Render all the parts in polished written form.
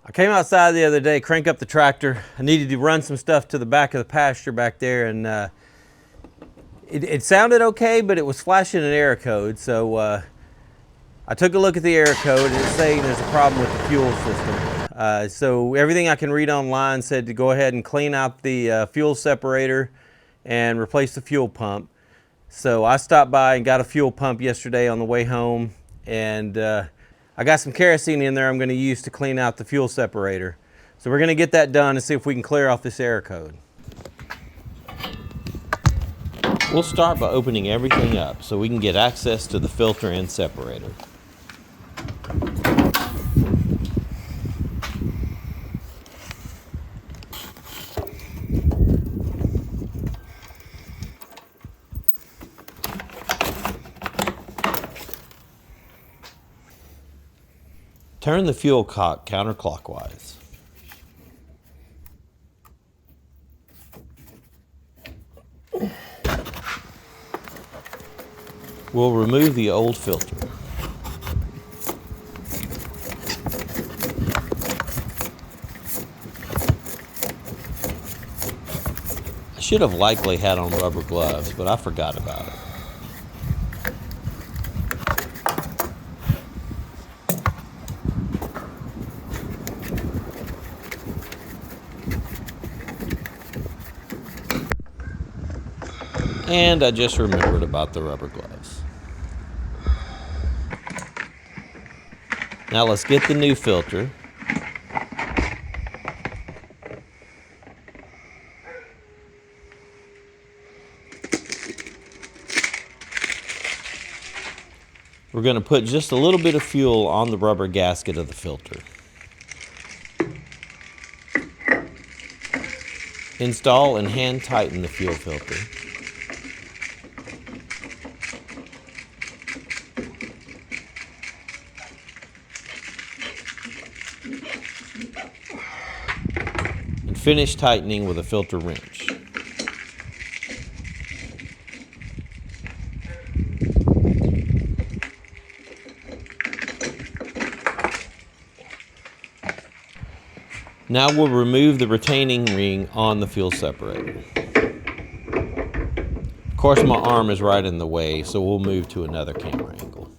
I came outside the other day, crank up the tractor. I needed to run some stuff to the back of the pasture back there, and it sounded okay, but it was flashing an error code. So I took a look at the error code, and it's saying there's a problem with the fuel system. So everything I can read online said to go ahead and clean out the fuel separator and replace the fuel pump. So I stopped by and got a fuel pump yesterday on the way home, and I got some kerosene in there I'm going to use to clean out the fuel separator. So we're going to get that done and see if we can clear off this error code. We'll start by opening everything up so we can get access to the filter and separator. Turn the fuel cock counterclockwise. We'll remove the old filter. I should have likely had on rubber gloves, but I forgot about it. And I just remembered about the rubber gloves. Now let's get the new filter. We're going to put just a little bit of fuel on the rubber gasket of the filter. Install and hand tighten the fuel filter. And finish tightening with a filter wrench. Now we'll remove the retaining ring on the fuel separator. Of course, my arm is right in the way, so we'll move to another camera angle.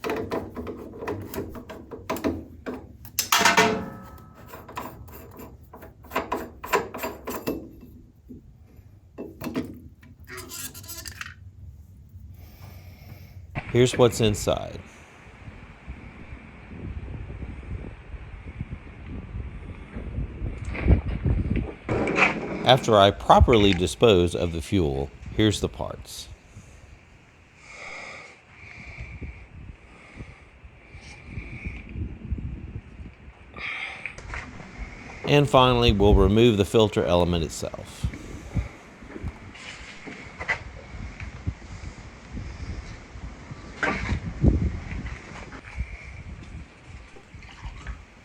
Here's what's inside. After I properly dispose of the fuel, here's the parts. And finally, we'll remove the filter element itself.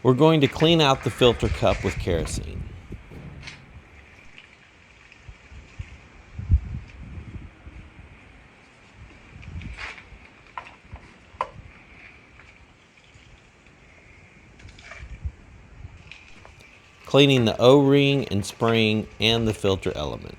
We're going to clean out the filter cup with kerosene. Cleaning the O-ring and spring and the filter element.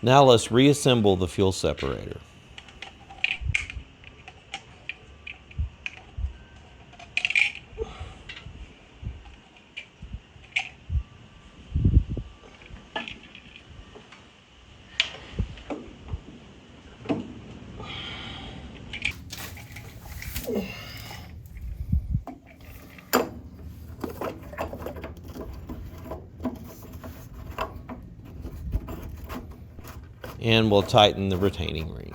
Now let's reassemble the fuel separator. And we'll tighten the retaining ring.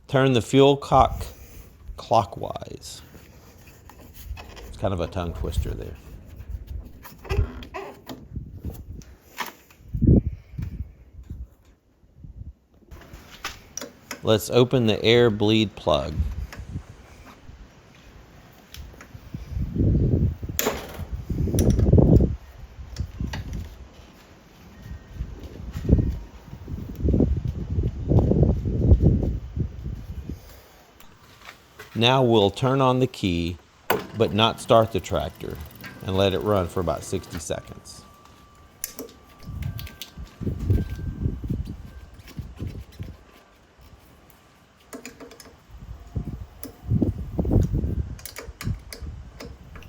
Turn the fuel cock clockwise. It's kind of a tongue twister there. Let's open the air bleed plug. Now we'll turn on the key, but not start the tractor, and let it run for about 60 seconds.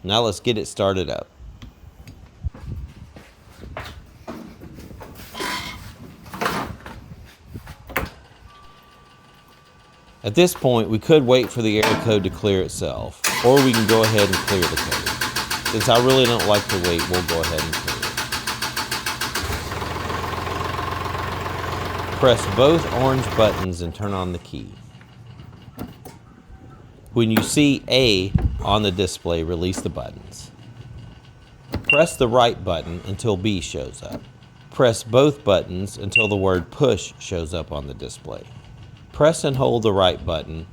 Now let's get it started up. At this point, we could wait for the error code to clear itself, or we can go ahead and clear the code. Since I really don't like to wait, we'll go ahead and clear it. Press both orange buttons and turn on the key. When you see A on the display, release the buttons. Press the right button until B shows up. Press both buttons until the word push shows up on the display. Press and hold the right button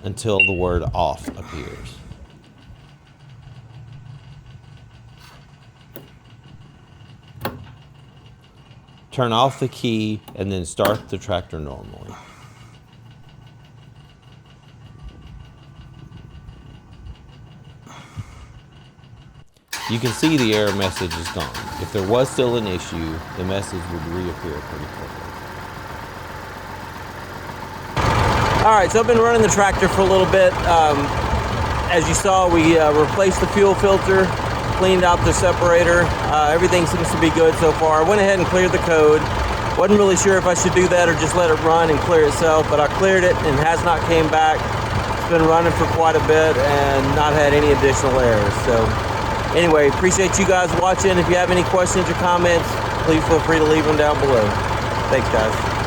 until the word off appears. Turn off the key and then start the tractor normally. You can see the error message is gone. If there was still an issue, the message would reappear pretty quickly. All right, so I've been running the tractor for a little bit. As you saw, we replaced the fuel filter, cleaned out the separator. Everything seems to be good so far. I went ahead and cleared the code. Wasn't really sure if I should do that or just let it run and clear itself, but I cleared it and has not came back. It's been running for quite a bit and not had any additional errors. So anyway, appreciate you guys watching. If you have any questions or comments, please feel free to leave them down below. Thanks, guys.